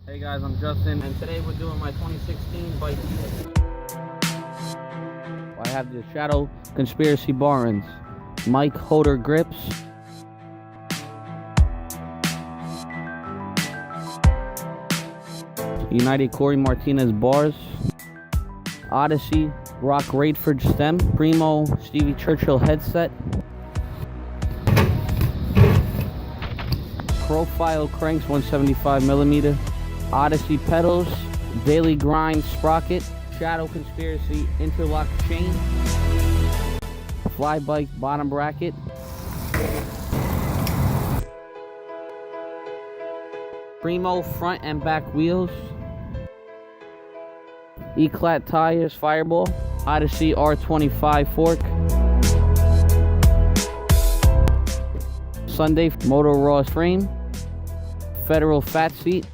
Hey guys, I'm Justin, and today we're doing my 2016 bike. I have the Shadow Conspiracy Barons, Mike Holder grips, United Corey Martinez bars, Odyssey Rock Raidford stem, Primo Stevie Churchill headset, Profile cranks 175mm, Odyssey pedals, Daily Grind sprocket, Shadow Conspiracy interlock chain, Fly Bike bottom bracket, Primo front and back wheels, Eclat tires Fireball, Odyssey R25 fork, Sunday Moto Raw frame, Federal fat seat,